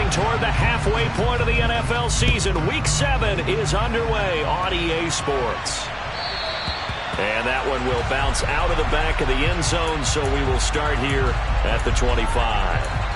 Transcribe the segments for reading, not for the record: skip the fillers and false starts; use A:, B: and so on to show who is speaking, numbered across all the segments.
A: Marching toward the halfway point of the NFL season. Week 7 is underway on EA Sports. And that one will bounce out of the back of the end zone, so we will start here at the 25.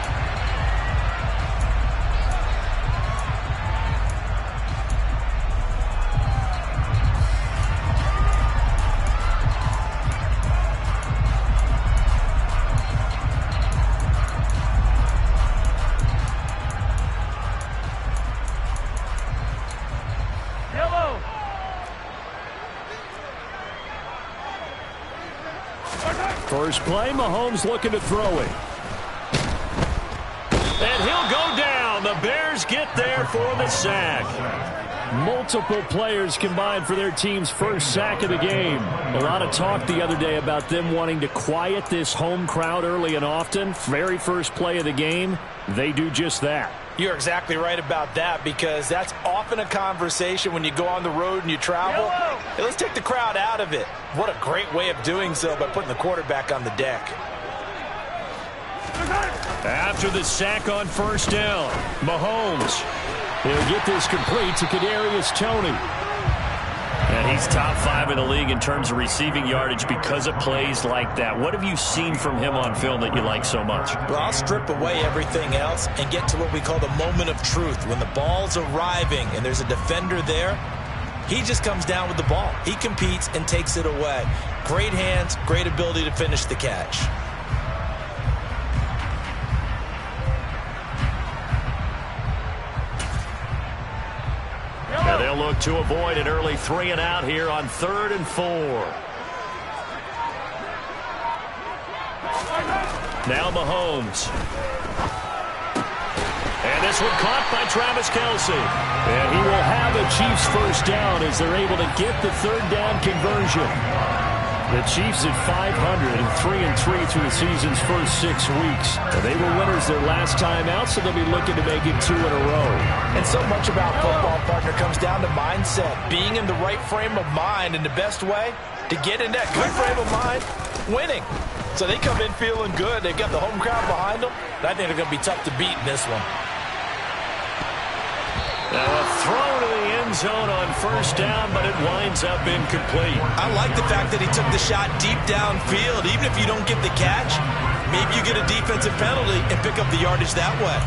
A: First play, Mahomes looking to throw it. And he'll go down. The Bears get there for the sack. Multiple players combined for their team's first sack of the game. A lot of talk the other day about them wanting to quiet this home crowd early and often. Very first play of the game, they do just that.
B: You're exactly right about that, because that's often a conversation when you go on the road and you travel. Hey, let's take the crowd out of it. What a great way of doing so by putting the quarterback on the deck.
A: After the sack on first down, Mahomes. He'll get this complete to Kadarius Toney. And he's top 5 in the league in terms of receiving yardage because of plays like that. What have you seen from him on film that you like so much?
B: Well, I'll strip away everything else and get to what we call the moment of truth. When the ball's arriving and there's a defender there, he just comes down with the ball. He competes and takes it away. Great hands, great ability to finish the catch.
A: Now they'll look to avoid an early 3 and out here on 3rd and 4. Now Mahomes. And this one caught by Travis Kelce. And he will have a Chiefs first down as they're able to get the 3rd down conversion. The Chiefs at 500 and 3-3 through the season's first 6 weeks. They were winners their last time out, so they'll be looking to make it 2 in a row.
B: And so much about football, partner, comes down to mindset. Being in the right frame of mind, and the best way to get in that good frame of mind, winning. So they come in feeling good. They've got the home crowd behind them. I think they're going to be tough to beat in this one.
A: Now a throw to the end zone on first down, but it winds up incomplete.
B: I like the fact that he took the shot deep downfield. Even if you don't get the catch, maybe you get a defensive penalty and pick up the yardage that way.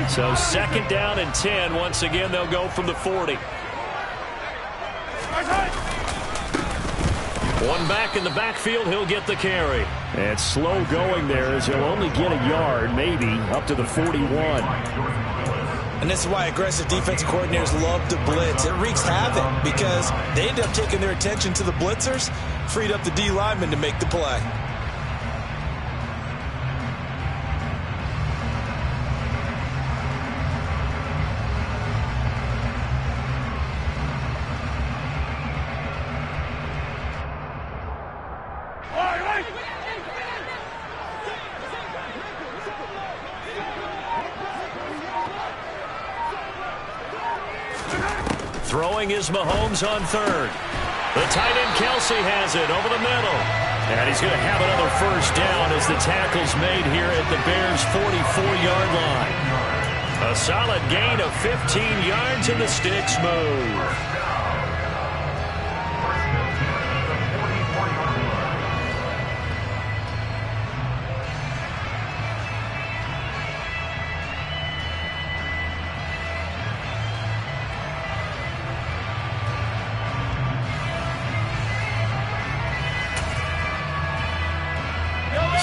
A: So 2nd down and 10. Once again, they'll go from the 40. One back in the backfield, he'll get the carry. And slow going there as he'll only get a yard, maybe, up to the 41.
B: And this is why aggressive defensive coordinators love to blitz. It wreaks havoc because they end up taking their attention to the blitzers, freed up the D lineman to make the play.
A: Throwing is Mahomes on 3rd. The tight end Kelce has it over the middle. And he's going to have another first down as the tackle's made here at the Bears' 44-yard line. A solid gain of 15 yards and the sticks move.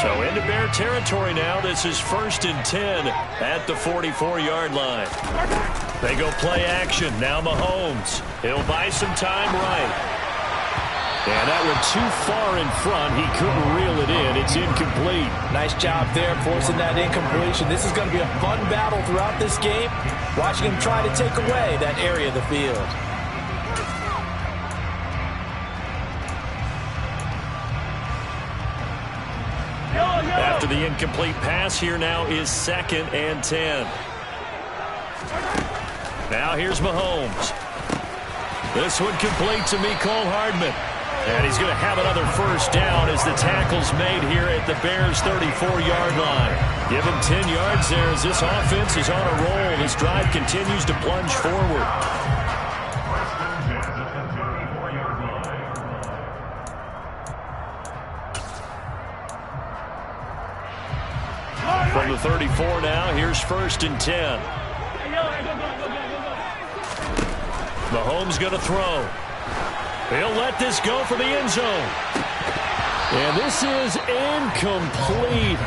A: So into Bear territory now. This is 1st and 10 at the 44-yard line. They go play action. Now Mahomes. He'll buy some time right. And that went too far in front. He couldn't reel it in. It's incomplete.
B: Nice job there forcing that incompletion. This is going to be a fun battle throughout this game. Watching him try to take away that area of the field.
A: After the incomplete pass, here now is 2nd and 10. Now here's Mahomes. This one complete to Mecole Hardman. And he's going to have another first down as the tackle's made here at the Bears' 34-yard line. Give him 10 yards there as this offense is on a roll. This drive continues to plunge forward. From the 34 now, here's 1st and 10. Mahomes going to throw. He'll let this go for the end zone. And this is incomplete.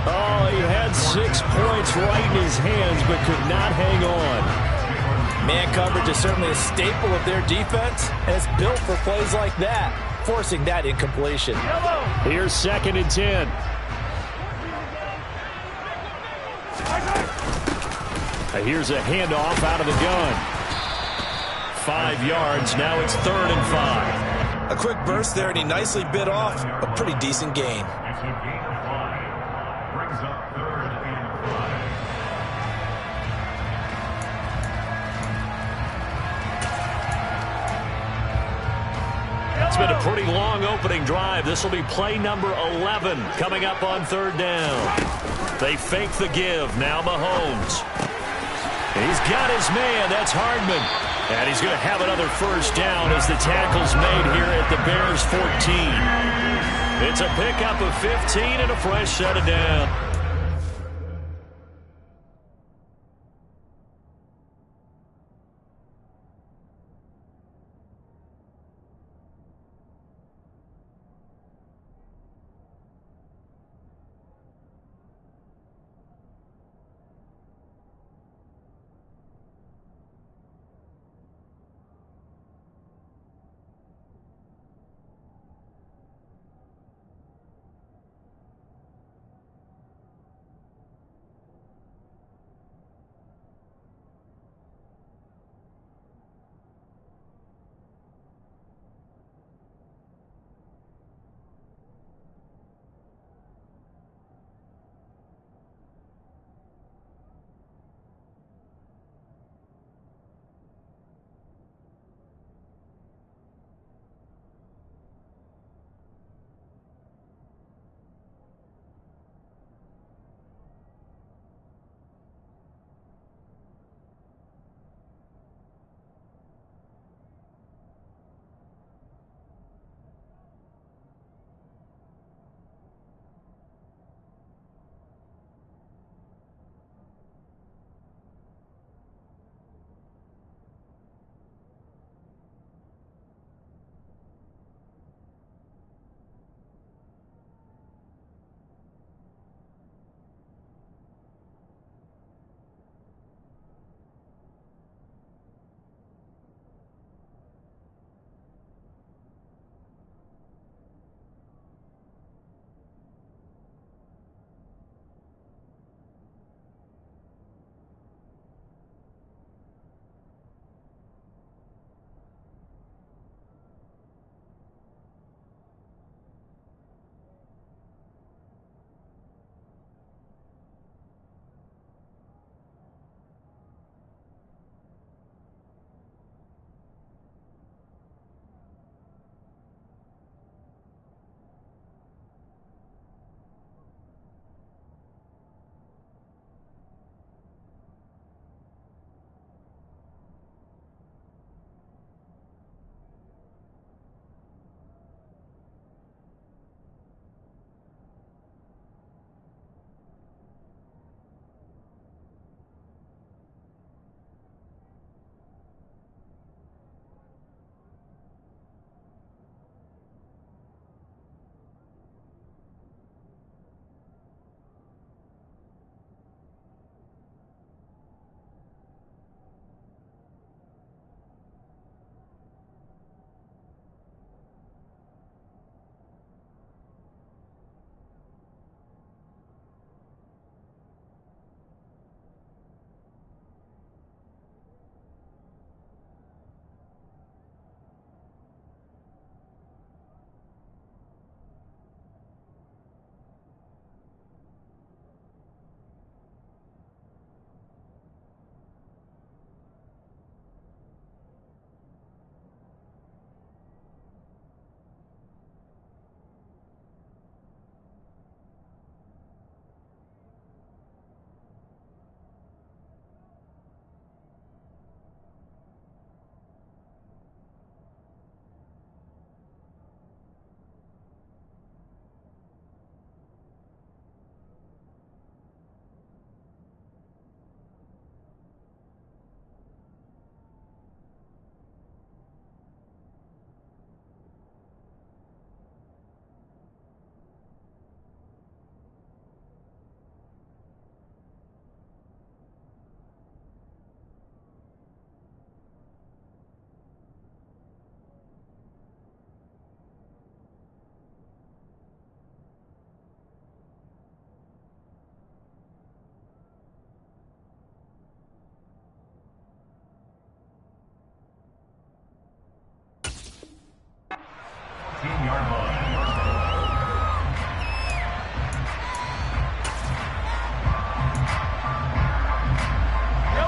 A: Oh, he had 6 points right in his hands, but could not hang on.
B: Man coverage is certainly a staple of their defense, and it's built for plays like that, forcing that incompletion.
A: Here's 2nd and 10. Here's a handoff out of the gun. 5 yards. Now it's 3rd and 5.
B: A quick burst there, and he nicely bit off a pretty decent gain.
A: It's been a pretty long opening drive. This will be play number 11 coming up on 3rd down. They fake the give. Now Mahomes. He's got his man. That's Hardman. And he's going to have another first down as the tackle's made here at the Bears' 14. It's a pickup of 15 and a fresh set of down.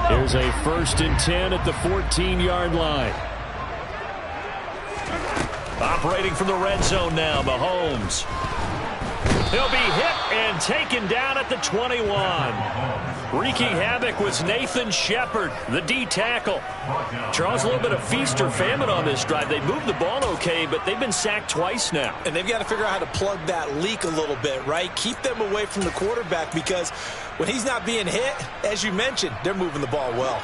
A: Here's a 1st and 10 at the 14-yard line. Operating from the red zone now, Mahomes. He'll be hit and taken down at the 21. Wreaking havoc was Nathan Shepard, the D tackle. Charles, a little bit of feast or famine on this drive. They moved the ball okay, but they've been sacked twice now.
B: And they've got to figure out how to plug that leak a little bit, right? Keep them away from the quarterback, because when he's not being hit, as you mentioned, they're moving the ball well.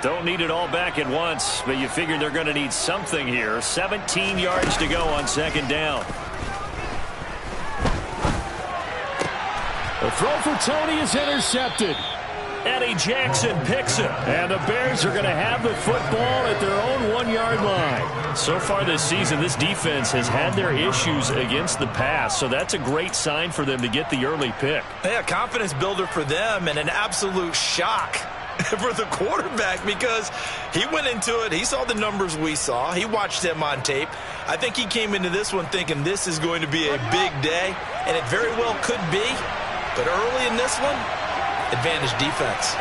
A: Don't need it all back at once, but you figure they're going to need something here. 17 yards to go on 2nd down. The throw for Tony is intercepted. Eddie Jackson picks it. And the Bears are going to have the football at their own 1-yard line. So far this season, this defense has had their issues against the pass, so that's a great sign for them to get the early pick.
B: Yeah, confidence builder for them, and an absolute shock for the quarterback, because he went into it. He saw the numbers we saw. He watched them on tape. I think he came into this one thinking this is going to be a big day, and it very well could be. But early in this one, advantage defense.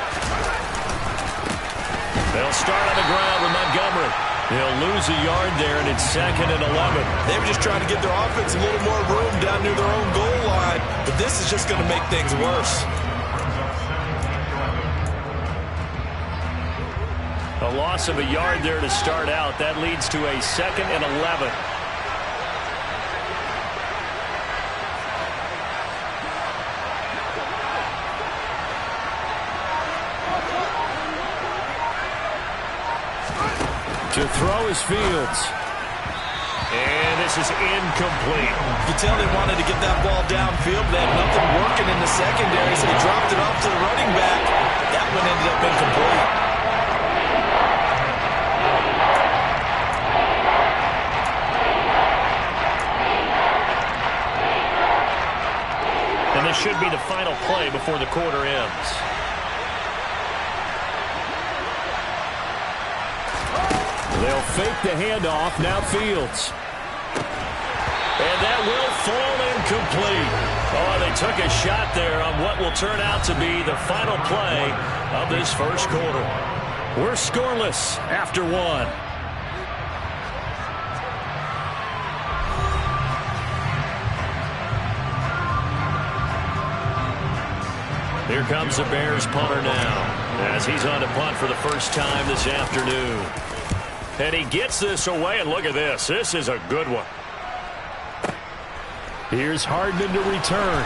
A: They'll start on the ground with Montgomery. They'll lose a yard there, and it's 2nd and 11.
B: They were just trying to get their offense a little more room down near their own goal line, but this is just going to make things worse.
A: A loss of a yard there to start out. That leads to a 2nd and 11. To throw is Fields. And this is incomplete.
B: You can tell they wanted to get that ball downfield. They had nothing working in the secondary, so they dropped it off to the running back. That one ended up incomplete.
A: And this should be the final play before the quarter ends. They'll fake the handoff. Now Fields. And that will fall incomplete. Oh, they took a shot there on what will turn out to be the final play of this first quarter. We're scoreless after 1. Here comes the Bears punter now, as he's on to punt for the first time this afternoon. And he gets this away, and look at this. This is a good one. Here's Hardman to return.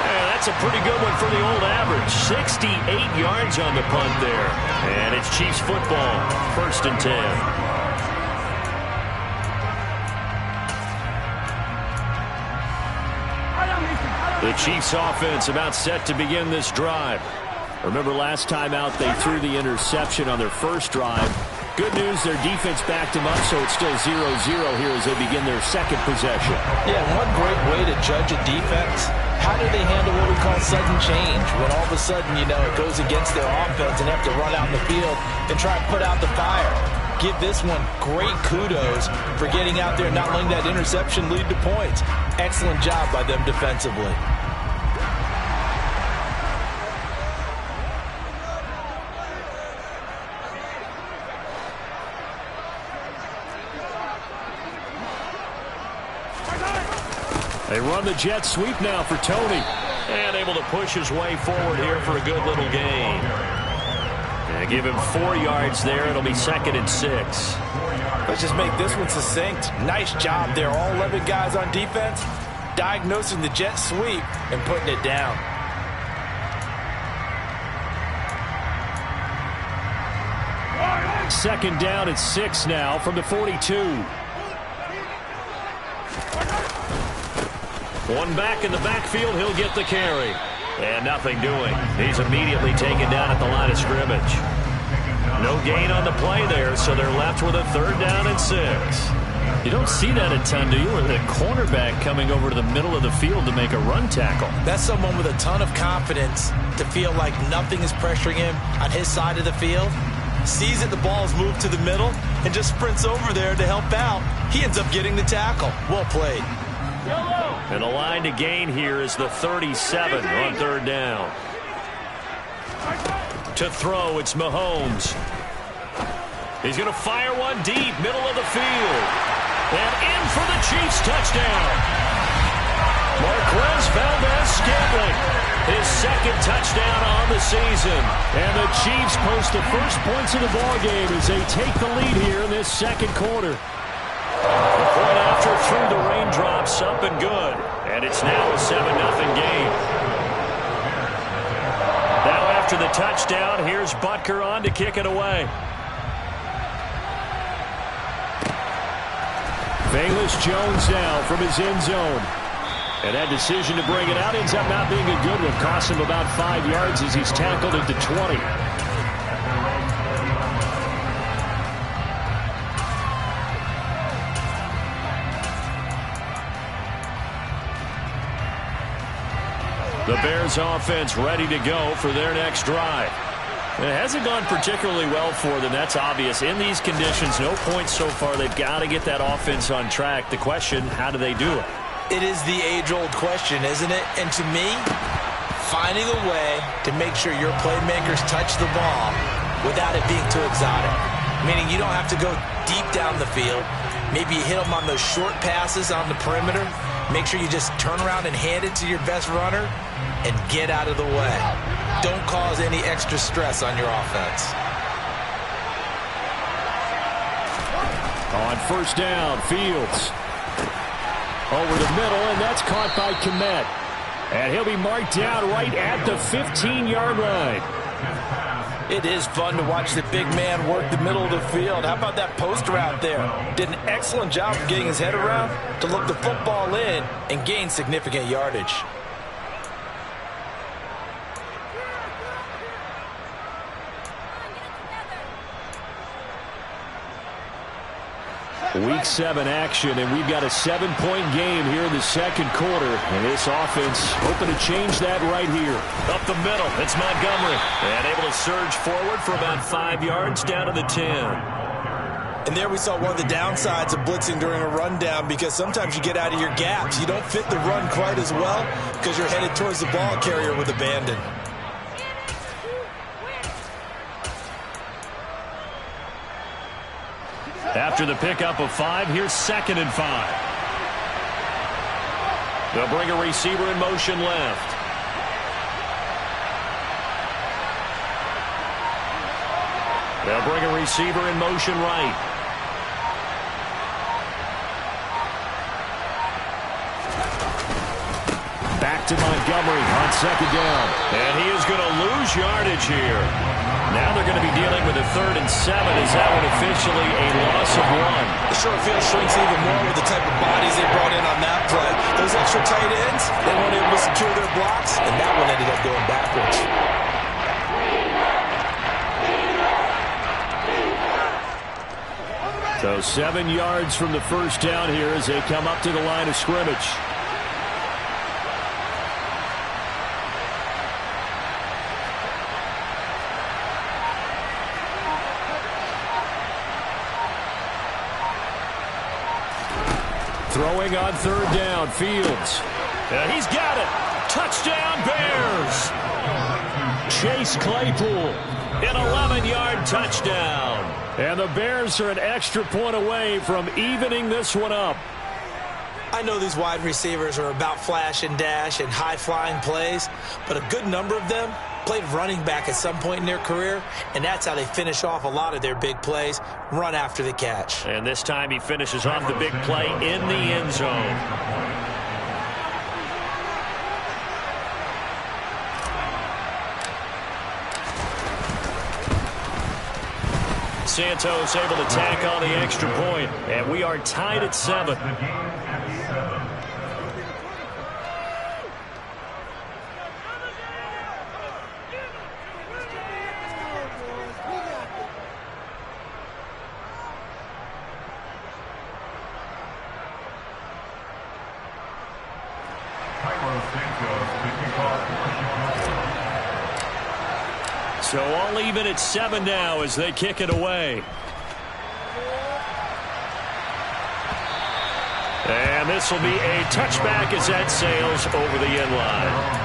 A: And that's a pretty good one for the old average. 68 yards on the punt there. And it's Chiefs football, 1st and 10. The Chiefs offense about set to begin this drive. Remember last time out they threw the interception on their first drive. Good news, their defense backed them up, so it's still 0-0 here as they begin their second possession.
B: Yeah, one great way to judge a defense. How do they handle what we call sudden change? When all of a sudden, you know, it goes against their offense and they have to run out in the field and try to put out the fire. Give this one great kudos for getting out there and not letting that interception lead to points. Excellent job by them defensively.
A: They run the jet sweep now for Tony. And able to push his way forward here for a good little gain. And give him 4 yards there. It'll be 2nd and 6.
B: Let's just make this one succinct. Nice job there. All 11 guys on defense diagnosing the jet sweep and putting it down.
A: Second down at 6 now from the 42. One back in the backfield, he'll get the carry. And nothing doing. He's immediately taken down at the line of scrimmage. No gain on the play there, so they're left with a 3rd down and 6. You don't see that a ton, do you? With a cornerback coming over to the middle of the field to make a run tackle.
B: That's someone with a ton of confidence to feel like nothing is pressuring him on his side of the field. sees that the ball is moved to the middle, and just sprints over there to help out. He ends up getting the tackle. Well played.
A: And the line to gain here is the 37 on third down. To throw, it's Mahomes. He's going to fire one deep, middle of the field. And in for the Chiefs touchdown. Marquez Valdez-Scantling, his second touchdown on the season. And the Chiefs post the first points of the ballgame as they take the lead here in this second quarter. The point after through the raindrops, up and good. And it's now a 7-0 game. Now after the touchdown, here's Butker on to kick it away. Bayless Jones now from his end zone. And that decision to bring it out ends up not being a good one. Cost him about 5 yards as he's tackled at the 20. The Bears offense ready to go for their next drive. It hasn't gone particularly well for them. That's obvious. In these conditions, no points so far. They've got to get that offense on track. The question, how do they do it?
B: It is the age-old question, isn't it? And to me, finding a way to make sure your playmakers touch the ball without it being too exotic. Meaning you don't have to go deep down the field. Maybe you hit them on those short passes on the perimeter. Make sure you just turn around and hand it to your best runner and get out of the way. Don't cause any extra stress on your offense.
A: On first down, Fields. Over the middle, and that's caught by Kmet. And he'll be marked down right at the 15-yard line.
B: It is fun to watch the big man work the middle of the field. How about that post route there? Did an excellent job of getting his head around to look the football in and gain significant yardage.
A: Week 7 action, and we've got a 7-point game here in the second quarter. And this offense hoping to change that right here. Up the middle, it's Montgomery. And able to surge forward for about 5 yards down to the 10.
B: And there we saw one of the downsides of blitzing during a rundown, because sometimes you get out of your gaps. You don't fit the run quite as well because you're headed towards the ball carrier with abandon.
A: After the pickup of 5, here's 2nd and 5. They'll bring a receiver in motion left. They'll bring a receiver in motion right. Back to Montgomery on 2nd down. And he is going to lose yardage here. Now they're going to be dealing with a 3rd and 7. Is that one officially a loss of 1?
B: The short field shrinks even more with the type of bodies they brought in on that play. Those extra tight ends, they weren't able to secure their blocks, and that one ended up going backwards.
A: So 7 yards from the first down here as they come up to the line of scrimmage. Throwing on 3rd down, Fields. And he's got it. Touchdown, Bears. Chase Claypool, an 11-yard touchdown. And the Bears are an extra point away from evening this one up.
B: I know these wide receivers are about flash and dash and high-flying plays, but a good number of them played running back at some point in their career, and that's how they finish off a lot of their big plays, run after the catch.
A: And this time he finishes off the big play in the end zone. Santos able to tack on the extra point, and we are tied at 7. So all even at 7 now as they kick it away. And this will be a touchback as that sails over the end line.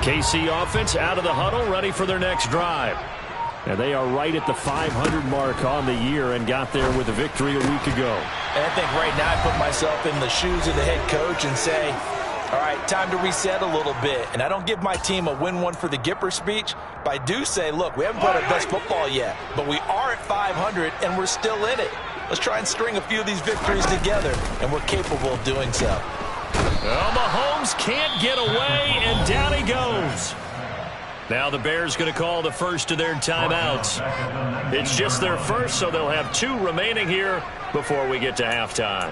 A: KC offense out of the huddle, ready for their next drive. And they are right at the 500 mark on the year and got there with a victory a week ago.
B: And I think right now I put myself in the shoes of the head coach and say, all right, time to reset a little bit. And I don't give my team a win one for the Gipper speech, but I do say, look, we haven't played our best football yet, but we are at 500 and we're still in it. Let's try and string a few of these victories together, and we're capable of doing so.
A: Well, Mahomes can't get away, and down he goes. Now the Bears going to call the first of their timeouts. It's just their first, so they'll have 2 remaining here before we get to halftime.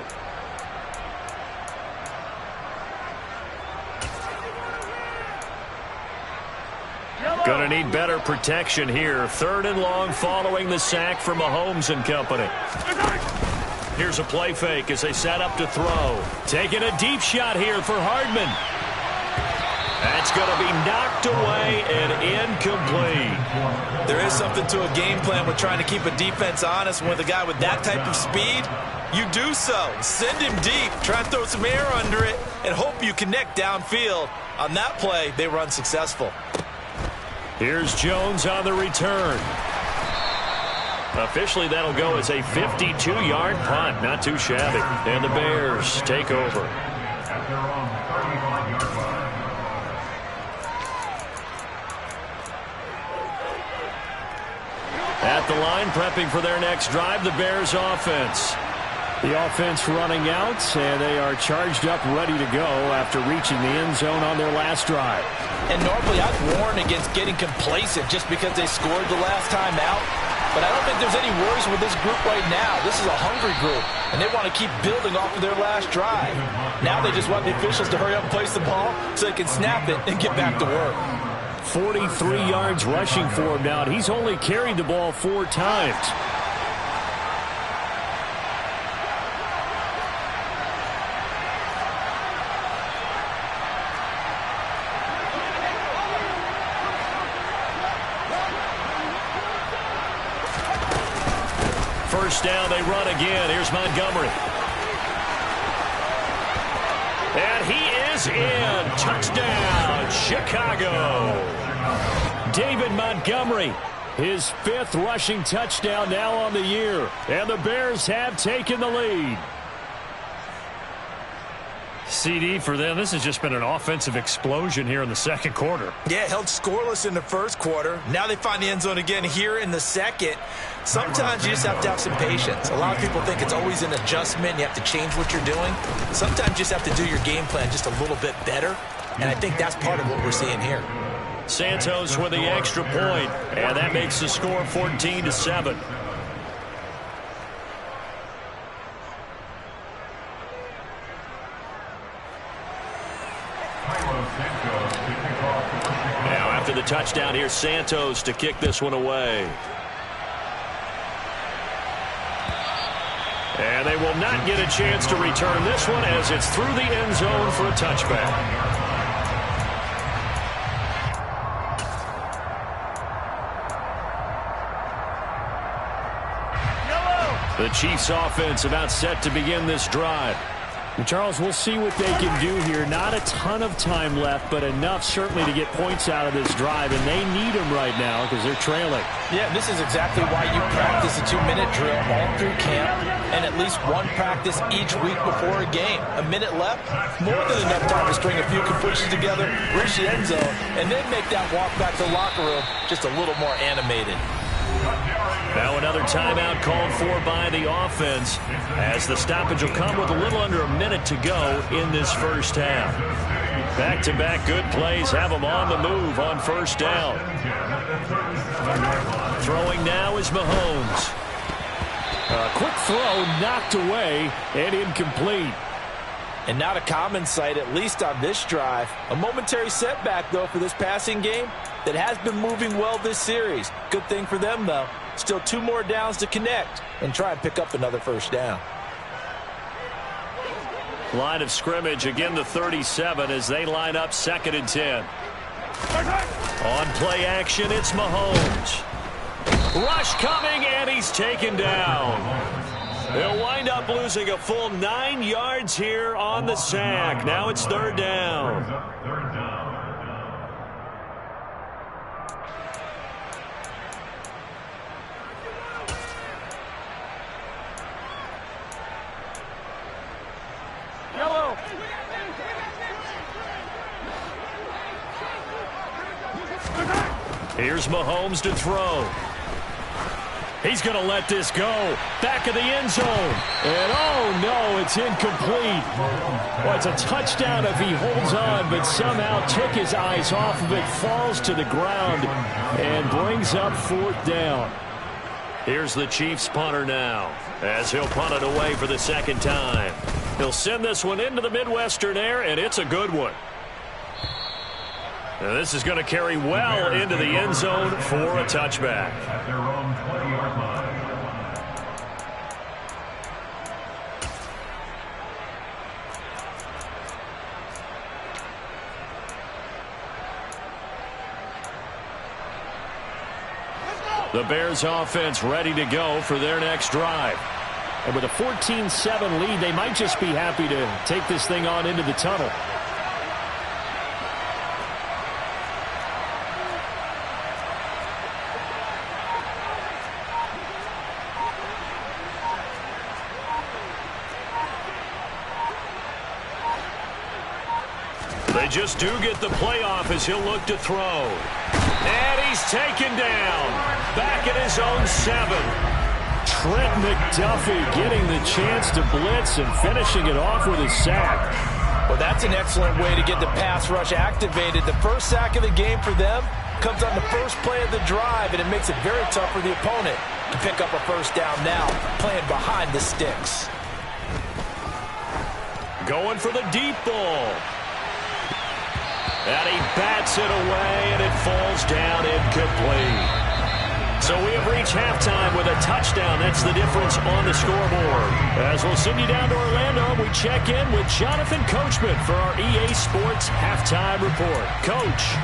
A: Going to need better protection here. 3rd and long following the sack for Mahomes and company. Here's a play fake as they set up to throw. Taking a deep shot here for Hardman. That's going to be knocked away and incomplete.
B: There is something to a game plan with trying to keep a defense honest. With a guy with that type of speed, you do so. Send him deep. Try and throw some air under it and hope you connect downfield. On that play, they were unsuccessful.
A: Here's Jones on the return. Officially, that'll go as a 52-yard punt. Not too shabby. And the Bears take over. At the line, prepping for their next drive, the Bears offense. The offense running out, and they are charged up, ready to go after reaching the end zone on their last drive.
B: And normally I'd warn against getting complacent just because they scored the last time out. But I don't think there's any worries with this group right now. This is a hungry group, and they want to keep building off of their last drive. Now they just want the officials to hurry up and place the ball so they can snap it and get back to work.
A: 43 yards rushing for him now, and he's only carried the ball 4 times. First down, they run again. Here's Montgomery. And he is in. Touchdown, Chicago. David Montgomery. His 5th rushing touchdown now on the year. And the Bears have taken the lead. CD for them, this has just been an offensive explosion here in the second quarter.
B: Yeah, held scoreless in the first quarter. Now they find the end zone again here in the second. Sometimes you just have to have some patience. A lot of people think it's always an adjustment. You have to change what you're doing. Sometimes you just have to do your game plan just a little bit better. And I think that's part of what we're seeing here.
A: Santos with the extra point, and that makes the score 14-7. Now after the touchdown, here's Santos to kick this one away. And they will not get a chance to return this one as it's through the end zone for a touchback. The Chiefs offense about set to begin this drive.
C: And Charles, we'll see what they can do here. Not a ton of time left, but enough certainly to get points out of this drive, and they need them right now because they're trailing.
B: Yeah, this is exactly why you practice a 2-minute drill all through camp and at least one practice each week before a game. A minute left, more than enough time to string a few completions together, reach the end zone, and then make that walk back to the locker room just a little more animated.
A: Now another timeout called for by the offense as the stoppage will come with a little under a minute to go in this first half. Back-to-back good plays have them on the move on first down. Throwing now is Mahomes.
C: A quick throw knocked away and incomplete.
B: And not a common sight, at least on this drive. A momentary setback, though, for this passing game that has been moving well this series. Good thing for them, though. Still 2 more downs to connect and try and pick up another first down.
A: Line of scrimmage, again the 37 as they line up 2nd and 10. On play action, it's Mahomes. Rush coming, and he's taken down. They'll wind up losing a full 9 yards here on the sack. Now it's 3rd down.
B: Yellow.
A: Here's Mahomes to throw. He's going to let this go. Back of the end zone. And oh no, it's incomplete. Well, it's a touchdown if he holds on, but somehow took his eyes off of it, falls to the ground, and brings up 4th down. Here's the Chiefs punter now as he'll punt it away for the 2nd time. He'll send this one into the Midwestern air, and it's a good one. Now this is going to carry well into the end zone for a touchback.
D: At their own 20-yard line.
A: The Bears offense ready to go for their next drive.
C: And with a 14-7 lead, they might just be happy to take this thing on into the tunnel.
A: They just do get the playoff as he'll look to throw. And he's taken down. Back at his own 7.
C: Trent McDuffie getting the chance to blitz and finishing it off with a sack.
B: Well, that's an excellent way to get the pass rush activated. The first sack of the game for them comes on the first play of the drive, and it makes it very tough for the opponent to pick up a first down now, playing behind the sticks.
A: Going for the deep ball. And he bats it away, and it falls down incomplete. So we have reached halftime with a touchdown. That's the difference on the scoreboard. As we'll send you down to Orlando, we check in with Jonathan Coachman for our EA Sports Halftime Report. Coach.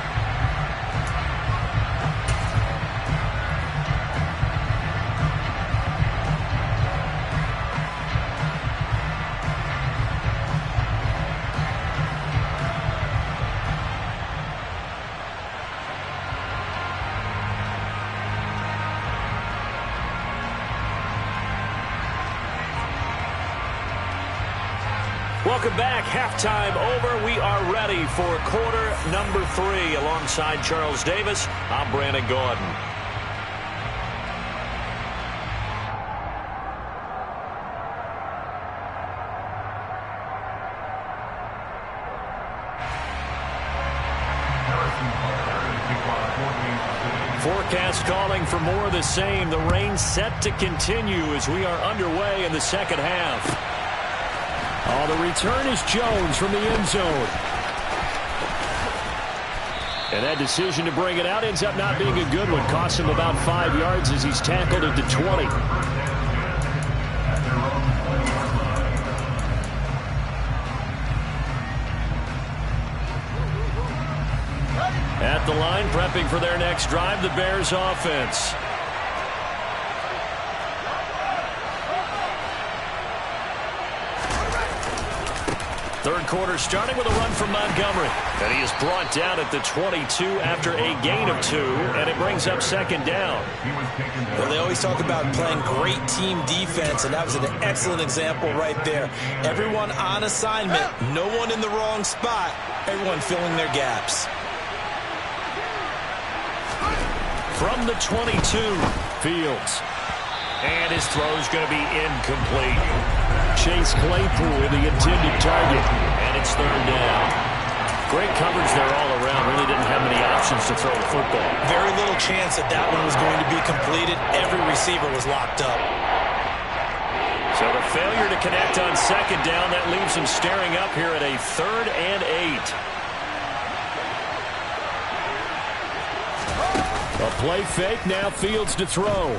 C: Welcome back. Halftime over. We are ready for quarter number 3. Alongside Charles Davis, I'm Brandon Gordon. Forecast calling for more of the same. The rain set to continue as we are underway in the second half. Oh, the return is Jones from the end zone. And that decision to bring it out ends up not being a good one. Costs him about 5 yards as he's tackled at the 20. At the line, prepping for their next drive, the Bears offense. Third quarter starting with a run from Montgomery. And he is brought down at the 22 after a gain of 2, and it brings up second down.
B: Well, they always talk about playing great team defense, and that was an excellent example right there. Everyone on assignment, no one in the wrong spot, everyone filling their gaps.
C: From the 22, Fields. And his throw is going to be incomplete. Chase Claypool, the intended target. And it's third down. Great coverage there all around. Really didn't have many options to throw the football.
B: Very little chance that that one was going to be completed. Every receiver was locked up.
C: So the failure to connect on second down, that leaves him staring up here at a 3rd and 8. A play fake, now Fields to throw.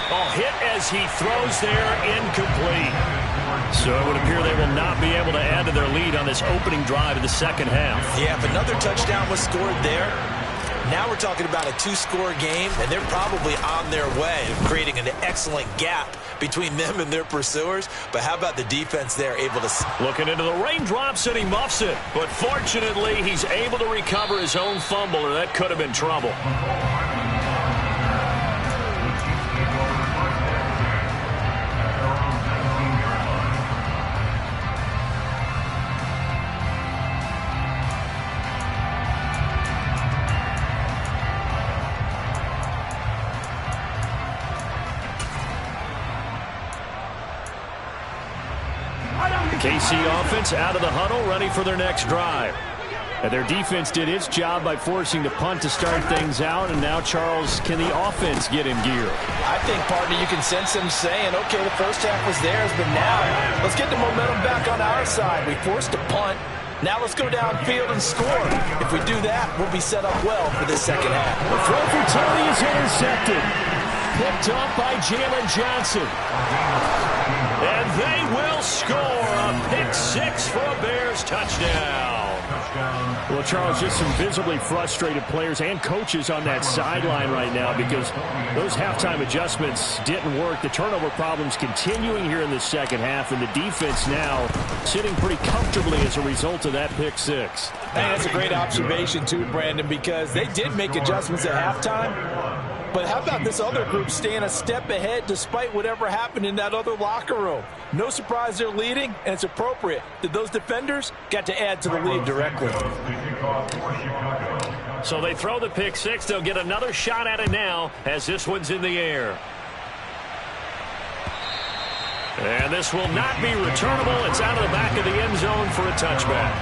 C: Oh, hit as he throws there, incomplete. So it would appear they will not be able to add to their lead on this opening drive of the second half.
B: Yeah, if another touchdown was scored there, now we're talking about a 2-score game, and they're probably on their way of creating an excellent gap between them and their pursuers. But how about the defense there able to...
C: Looking into the raindrops, and he muffs it. But fortunately, he's able to recover his own fumble, or that could have been trouble. KC offense out of the huddle, ready for their next drive. And their defense did its job by forcing the punt to start things out. And now, Charles, can the offense get in gear?
B: I think, partner, you can sense them saying, okay, the first half was theirs, but now let's get the momentum back on our side. We forced a punt. Now let's go downfield and score. If we do that, we'll be set up well for this second half.
C: The throw for Tony is intercepted. Picked off by Jalen Johnson. And they will score a pick 6 for a Bears touchdown. Well, Charles, just some visibly frustrated players and coaches on that sideline right now because those halftime adjustments didn't work. The turnover problems continuing here in the second half, and the defense now sitting pretty comfortably as a result of that pick 6.
B: And that's a great observation, too, Brandon, because they did make adjustments at halftime. But how about this other group staying a step ahead despite whatever happened in that other locker room? No surprise they're leading, and it's appropriate that those defenders got to add to the lead directly.
C: So they throw the pick 6. They'll get another shot at it now as this one's in the air. And this will not be returnable. It's out of the back of the end zone for a touchback.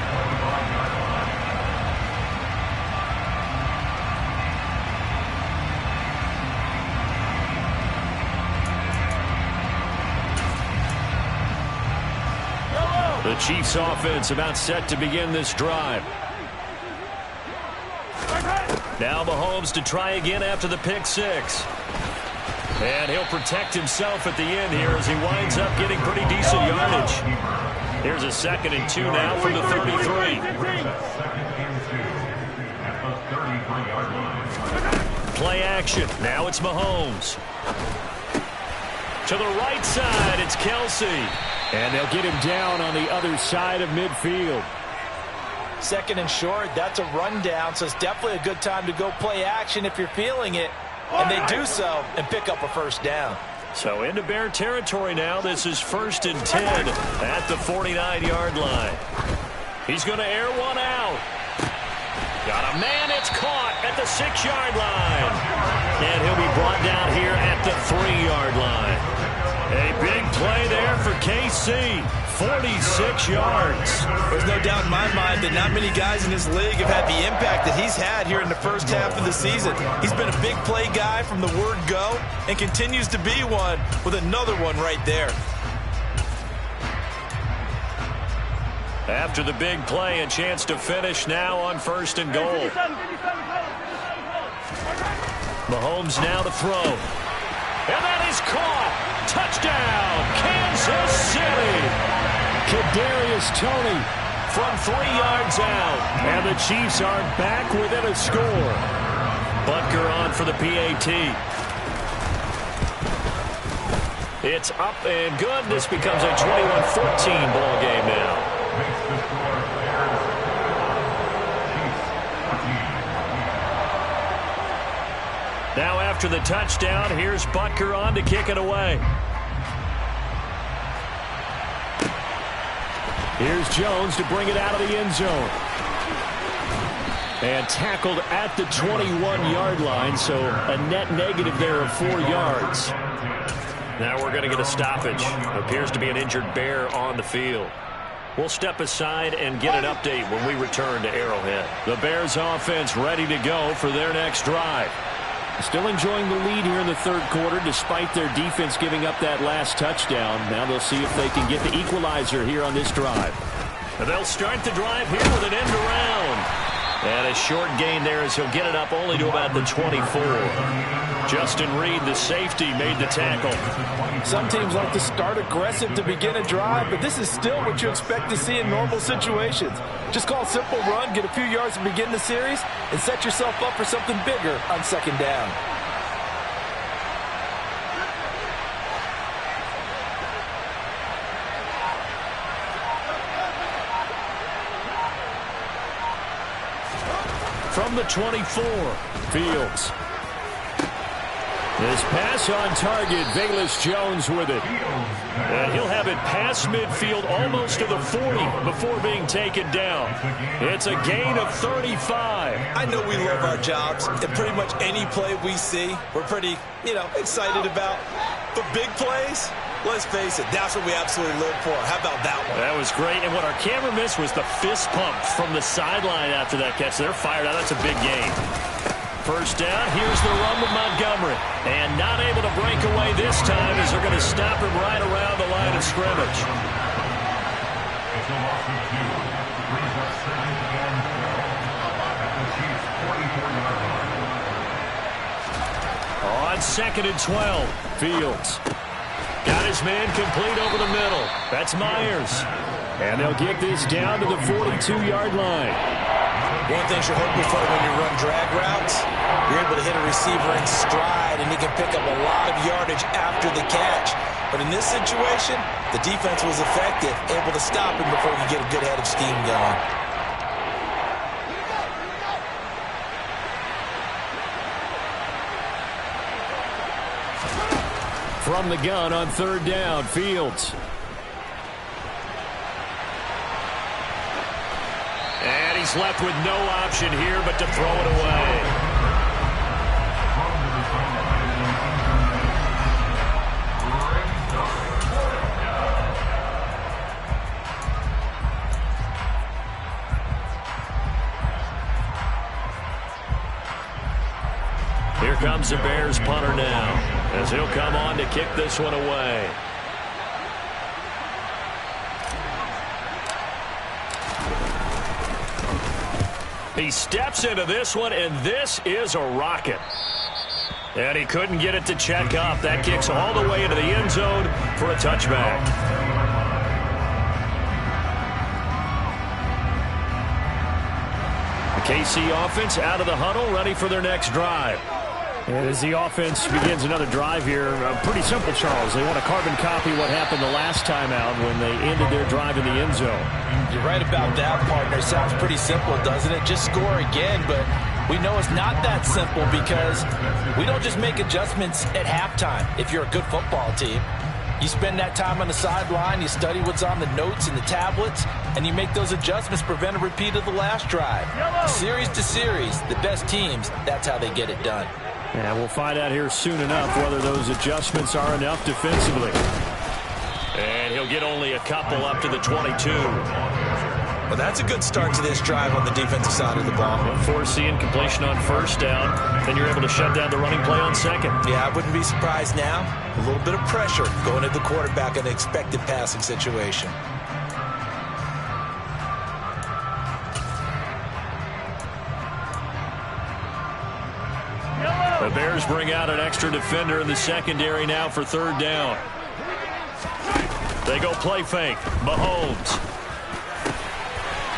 C: The Chiefs offense about set to begin this drive. Now Mahomes to try again after the pick 6. And he'll protect himself at the end here as he winds up getting pretty decent yardage. Here's a 2nd and 2 now from the 33. Play action. Now it's Mahomes. To the right side, it's Kelsey. And they'll get him down on the other side of midfield.
B: 2nd and short, that's a rundown, so it's definitely a good time to go play action if you're feeling it. And they do so and pick up a first down.
A: So into Bear territory now. This is 1st and 10 at the 49-yard line. He's going to air one out. Got a man. It's caught at the 6-yard line. And he'll be brought down here at the 3-yard line. A big play there for KC. 46 yards.
B: There's no doubt in my mind that not many guys in this league have had the impact that he's had here in the first half of the season. He's been a big play guy from the word go and continues to be one with another one right there.
A: After the big play, a chance to finish now on 1st and goal. Mahomes now to throw. And that is caught. Touchdown, Kansas City.
C: Kadarius Toney
A: From 3 yards out.
C: and the Chiefs are back within a score.
A: Butker on for the PAT. It's up and good. This becomes a 21-14 ball game now.
D: Makes the score, Bears. Chiefs 14.
A: Now after the touchdown, here's Butker on to kick it away.
C: Here's Jones to bring it out of the end zone. And tackled at the 21-yard line, so a net negative there of 4 yards.
A: Now we're going to get a stoppage. Appears to be an injured Bear on the field. We'll step aside and get an update when we return to Arrowhead.
C: The Bears offense ready to go for their next drive. Still enjoying the lead here in the third quarter despite their defense giving up that last touchdown. Now they'll see if they can get the equalizer here on this drive.
A: And they'll start the drive here with an end around. And a short gain there as he'll get it up only to about the 24. Justin Reed, the safety, made the tackle.
B: Some teams like to start aggressive to begin a drive, but this is still what you expect to see in normal situations. Just call a simple run, get a few yards to begin the series, and set yourself up for something bigger on 2nd down.
C: From the 24, Fields. This pass on target, Velus Jones with it.
A: And he'll have it past midfield almost to the 40 before being taken down. It's a gain of 35.
B: I know we love our jobs, and pretty much any play we see, we're pretty, excited about. But big plays, let's face it, that's what we absolutely live for. How about that one?
A: That was great. And what our camera missed was the fist pump from the sideline after that catch. They're fired out. That's a big gain. First down, here's the run with Montgomery. And not able to break away this time as they're going to stop him right around the line of scrimmage.
D: It's a loss of 2. Brings up 2nd and 12 at the Chiefs 44-yard line.
A: On 2nd and 12, Fields. Got his man complete over the middle. That's Myers.
C: And they'll get this down to the 42-yard line.
B: One thing you're hoping for when you run drag routes, you're able to hit a receiver in stride, and he can pick up a lot of yardage after the catch. But in this situation, the defense was effective, able to stop him before he could get a good head of steam going.
C: From the gun on 3rd down, Fields.
A: And he's left with no option here but to throw it away. Here comes the Bears punter now as he'll come on to kick this one away. He steps into this one, and this is a rocket. And he couldn't get it to check up. That kicks all the way into the end zone for a touchback. The KC offense out of the huddle, ready for their next drive.
C: And as the offense begins another drive here, pretty simple, Charles. They want to carbon copy what happened the last time out when they ended their drive in the end zone.
B: You're right about that, partner. Sounds pretty simple, doesn't it? Just score again, but We know it's not that simple because we don't just make adjustments at halftime if you're a good football team. You spend that time on the sideline, you study what's on the notes and the tablets, and you make those adjustments to prevent a repeat of the last drive. Series to series, the best teams, that's how they get it done.
C: Yeah, we'll find out here soon enough whether those adjustments are enough defensively.
A: And he'll get only a couple up to the 22.
B: Well, that's a good start to this drive on the defensive side of the ball.
A: Force the incompletion on first down, then you're able to shut down the running play on second.
B: Yeah, I wouldn't be surprised now. A little bit of pressure going at the quarterback in an expected passing situation.
A: The Bears bring out an extra defender in the secondary now for third down. They go play fake. Mahomes.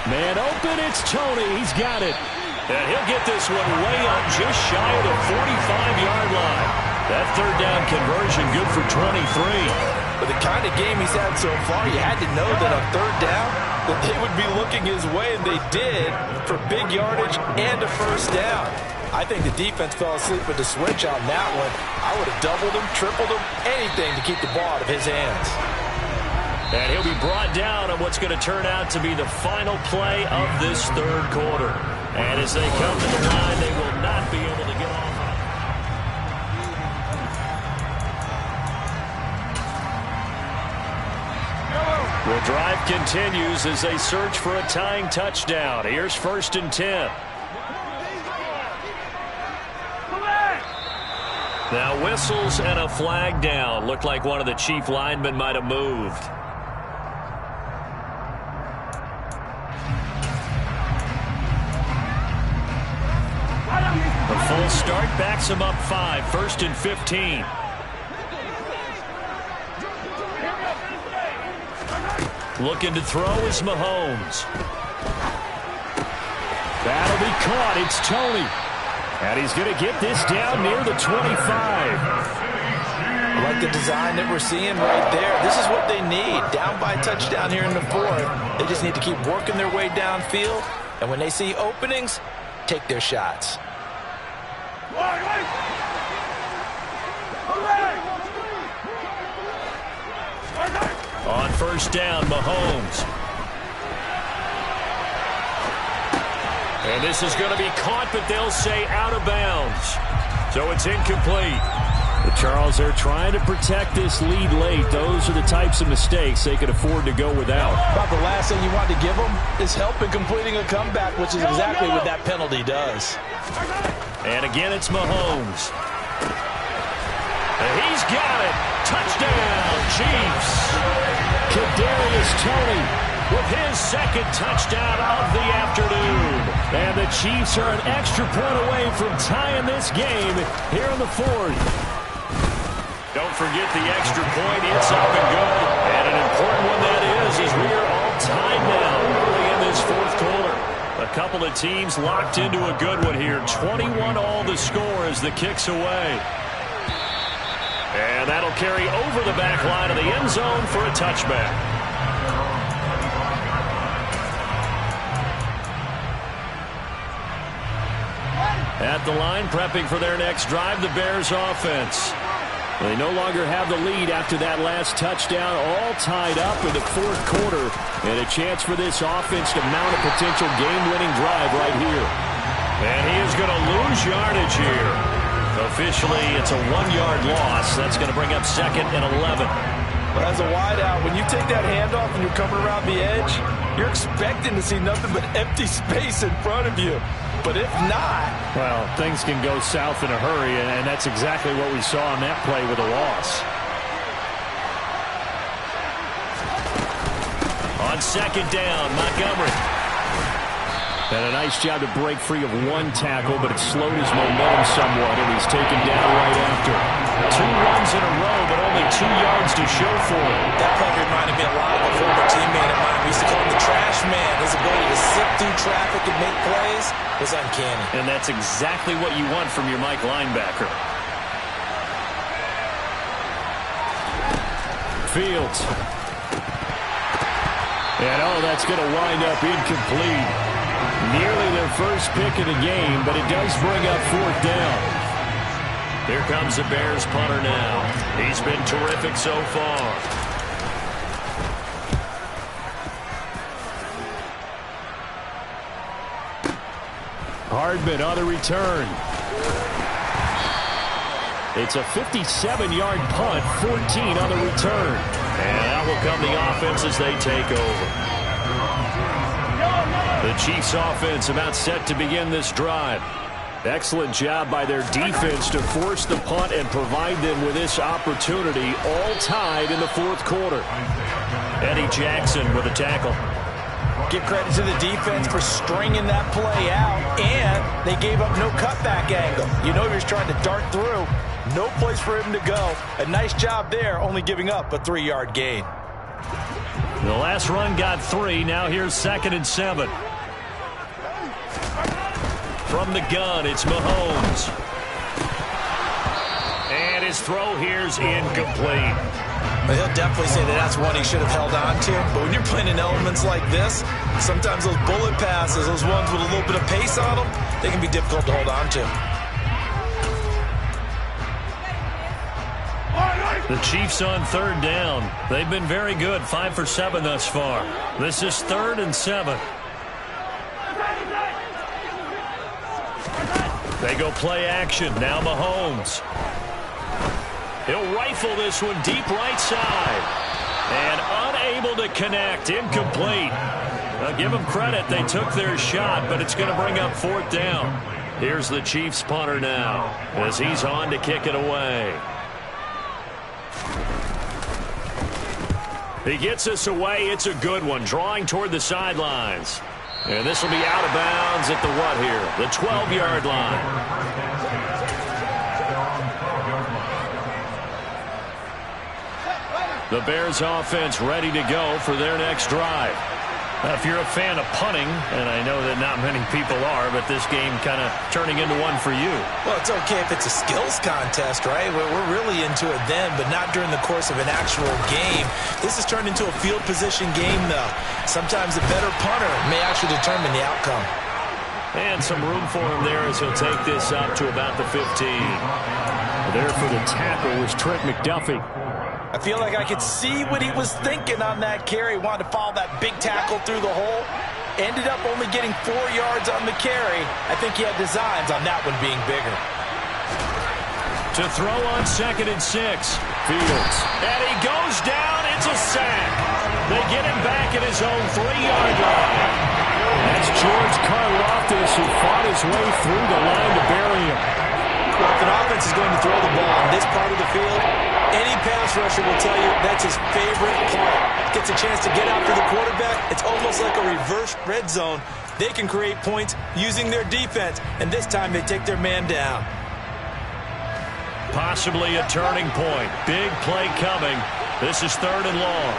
C: Man open, it's Tony. He's got it.
A: And he'll get this one way up just shy of the 45-yard line. That third down conversion good for 23.
B: But the kind of game he's had so far, you had to know that on third down that they would be looking his way, and they did for big yardage and a first down. I think the defense fell asleep with the switch on that one. I would have doubled him, tripled him, anything to keep the ball out of his hands.
A: And he'll be brought down on what's going to turn out to be the final play of this third quarter. And as they come to the line, they will not be able to get off. The drive continues as they search for a tying touchdown. Here's 1st and 10. Now whistles and a flag down. Looked like one of the Chief linemen might have moved. The full start backs him up 5. 1st and 15. Looking to throw is Mahomes.
C: That'll be caught. It's Tony. And he's going to get this down near the 25.
B: I like the design that we're seeing right there. This is what they need. Down by a touchdown here in the 4th. They just need to keep working their way downfield. And when they see openings, take their shots.
A: On first down, Mahomes. And this is going to be caught, but they'll say out of bounds. So it's incomplete.
C: But Charles, they're trying to protect this lead late. Those are the types of mistakes they could afford to go without.
B: About the last thing you want to give them is help in completing a comeback, which is exactly what that penalty does.
A: And again, it's Mahomes. And he's got it. Touchdown, Chiefs.
C: Kadarius Toney
A: with his second touchdown of the afternoon.
C: And the Chiefs are an extra point away from tying this game here in the 4th.
A: Don't forget the extra point. It's up and good. And an important one that is, as we are all tied now early in this 4th quarter. A couple of teams locked into a good one here. 21-all the score as the kick's away. And that'll carry over the back line of the end zone for a touchback. At the line, prepping for their next drive, the Bears offense.
C: They no longer have the lead after that last touchdown, all tied up in the 4th quarter. And a chance for this offense to mount a potential game-winning drive right here.
A: And he is going to lose yardage here. Officially, it's a 1-yard loss. That's going to bring up 2nd and 11.
B: But as a wideout, when you take that handoff and you're coming around the edge, you're expecting to see nothing but empty space in front of you. But if not...
C: well, things can go south in a hurry, and that's exactly what we saw on that play with a loss.
A: On 2nd down, Montgomery.
C: And a nice job to break free of one tackle, but it slowed his momentum somewhat, and he's taken down right after.
A: 2 runs in a row, but only 2 yards to show for it.
B: That play reminded me a lot of a former teammate of mine. We used to call him the trash man. His ability to sift through traffic and make plays was uncanny.
A: And that's exactly what you want from your Mike linebacker.
C: Fields. And, oh, that's going to wind up incomplete. Nearly their first pick of the game, but it does bring up fourth down.
A: Here comes the Bears punter now. He's been terrific so far.
C: Hardman on the return. It's a 57-yard punt, 14 on the return.
A: And out will come the offense as they take over. The Chiefs offense about set to begin this drive.
C: Excellent job by their defense to force the punt and provide them with this opportunity, all tied in the fourth quarter.
A: Eddie Jackson with a tackle.
B: Give credit to the defense for stringing that play out, and they gave up no cutback angle. You know he was trying to dart through. No place for him to go. A nice job there, only giving up a 3-yard gain.
A: The last run got 3. Now here's 2nd and 7. From the gun, it's Mahomes. And his throw here's incomplete.
B: Well, he'll definitely say that that's one he should have held on to. But when you're playing in elements like this, sometimes those bullet passes, those ones with a little bit of pace on them, they can be difficult to hold on to.
A: The Chiefs on 3rd down. They've been very good, 5 for 7 thus far. This is 3rd and 7. They go play action. Now Mahomes. He'll rifle this one deep right side. And unable to connect. Incomplete. I'll give them credit. They took their shot, but it's going to bring up 4th down. Here's the Chiefs punter now as he's on to kick it away. He gets us away. It's a good one. Drawing toward the sidelines. And this will be out of bounds at the what here? The 12-yard line. The Bears offense ready to go for their next drive. If you're a fan of punting, and I know that not many people are, but this game kind of turning into one for you.
B: Well, it's okay if it's a skills contest, right? We're really into it then, but not during the course of an actual game. This has turned into a field position game, though. Sometimes a better punter may actually determine the outcome.
A: And some room for him there as he'll take this up to about the 15.
C: There for the tackle was Trent McDuffie.
B: I feel like I could see what he was thinking on that carry. Wanted to follow that big tackle through the hole. Ended up only getting 4 yards on the carry. I think he had designs on that one being bigger.
A: To throw on 2nd and 6. Fields. And he goes down. It's a sack. They get him back at his own 3-yard line.
C: That's George Karlaftis who fought his way through the line to bury him.
B: Well, if an offense is going to throw the ball on this part of the field, any pass rusher will tell you that's his favorite part. Gets a chance to get after the quarterback. It's almost like a reverse red zone. They can create points using their defense, and this time they take their man down.
A: Possibly a turning point. Big play coming. This is 3rd and long.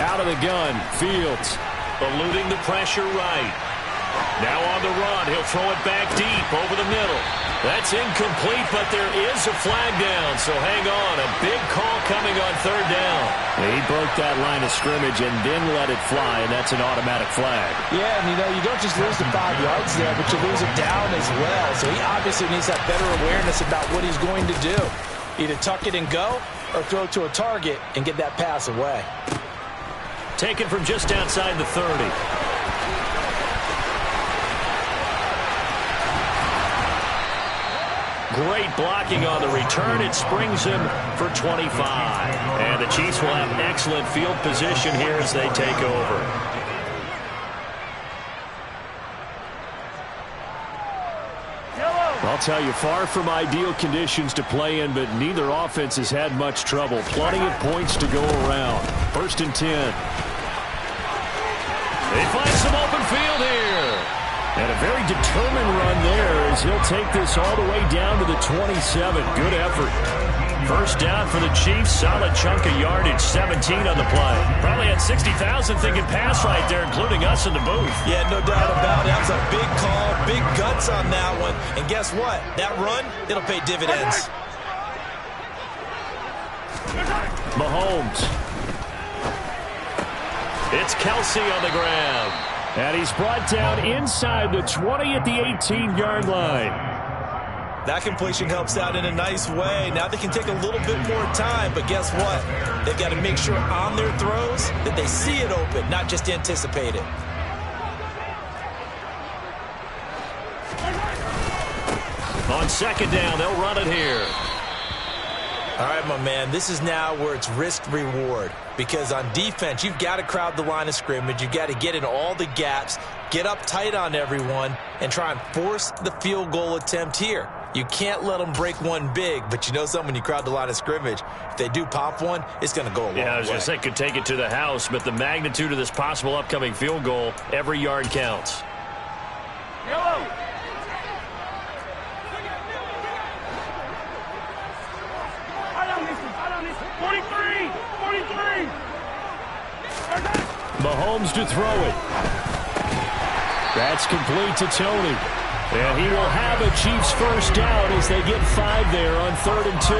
C: Out of the gun, Fields.
A: Eluding the pressure right. Now on the run, he'll throw it back deep over the middle. That's incomplete, but there is a flag down, so hang on. A big call coming on 3rd down.
C: He broke that line of scrimmage and then let it fly, and that's an automatic flag.
B: Yeah, and you don't just lose the 5 yards there, but you lose it down as well. So he obviously needs that better awareness about what he's going to do. Either tuck it and go, or throw to a target and get that pass away.
A: Taken from just outside the 30. Great blocking on the return. It springs him for 25. And the Chiefs will have excellent field position here as they take over.
C: I'll tell you, far from ideal conditions to play in, but neither offense has had much trouble. Plenty of points to go around. 1st and 10.
A: They find some open field here.
C: And a very determined run there as he'll take this all the way down to the 27. Good effort.
A: 1st down for the Chiefs. Solid chunk of yardage. 17 on the play. Probably had 60,000 thinking pass right there, including us in the booth.
B: Yeah, no doubt about it. That was a big call, big guts on that one. And guess what? That run, it'll pay dividends.
C: Mahomes.
A: It's Kelsey on the grab.
C: And he's brought down inside the 20 at the 18-yard line.
B: That completion helps out in a nice way. Now they can take a little bit more time, but guess what? They've got to make sure on their throws that they see it open, not just anticipate it.
A: On second down, they'll run it here.
B: All right, my man, this is now where it's risk-reward. Because on defense, you've got to crowd the line of scrimmage. You've got to get in all the gaps, get up tight on everyone, and try and force the field goal attempt here. You can't let them break one big, but you know something, when you crowd the line of scrimmage, if they do pop one, it's going to go a long way.
A: Yeah, I was going to say, could take it to the house, but the magnitude of this possible upcoming field goal, every yard counts.
C: Yellow. Mahomes to throw it. That's complete to Tony. And he will have a Chiefs first down as they get 5 there on 3rd and 2.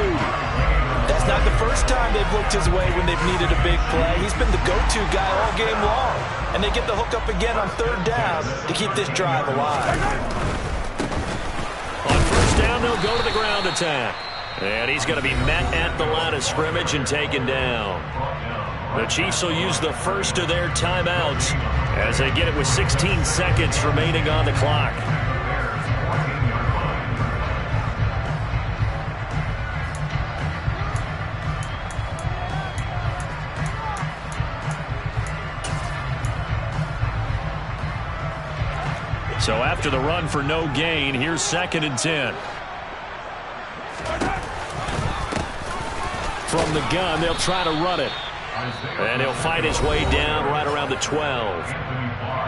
B: That's not the first time they've looked his way when they've needed a big play. He's been the go-to guy all game long. And they get the hook up again on 3rd down to keep this drive alive.
A: On first down, they'll go to the ground attack. And he's going to be met at the line of scrimmage and taken down. The Chiefs will use the first of their timeouts as they get it with 16 seconds remaining on the clock. So after the run for no gain, here's 2nd and 10.
C: From the gun, they'll try to run it.
A: And he'll fight his way down right around the 12.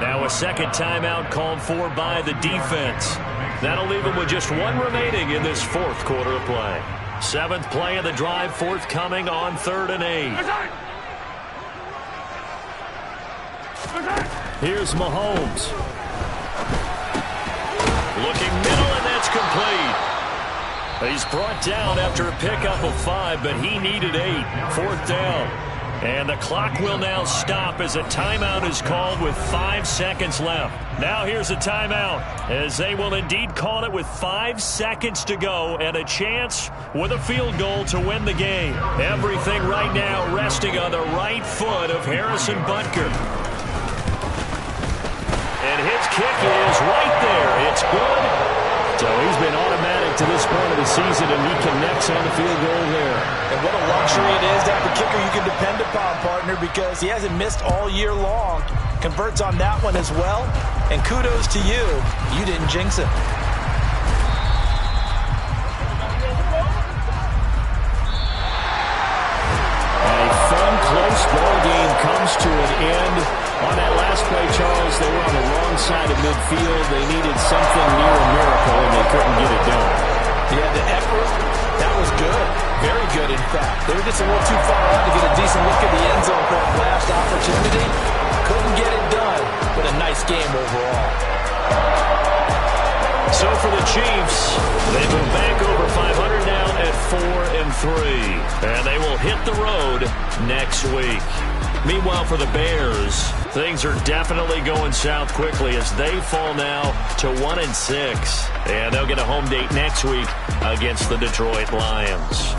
A: Now a second timeout called for by the defense. That'll leave him with just 1 remaining in this 4th quarter of play. 7th play of the drive forthcoming on 3rd and 8.
C: Here's Mahomes.
A: Looking middle, and that's complete. He's brought down after a pickup of 5, but he needed 8. 4th down. And the clock will now stop as a timeout is called with 5 seconds left. Now here's a timeout as they will indeed call it with 5 seconds to go and a chance with a field goal to win the game. Everything right now resting on the right foot of Harrison Butker. And his kick is right there. It's good.
C: So he's been automatic to this point of the season, and he connects on the field goal there.
B: And what a luxury it is to have a kicker you can depend upon, partner, because he hasn't missed all year long. Converts on that one as well. And kudos to you. You didn't jinx it.
C: A fun, close ball game comes to an end. On that last play, Charles, they were on the wrong side of midfield. They needed something near a miracle, and they couldn't get it done.
B: Yeah, the effort, that was good. Very good, in fact. They were just a little too far out to get a decent look at the end zone for that last opportunity. Couldn't get it done, but a nice game overall.
A: So for the Chiefs, they move back over 500 now at 4-3. And they will hit the road next week. Meanwhile, for the Bears, things are definitely going south quickly as they fall now to 1-6. And they'll get a home date next week against the Detroit Lions.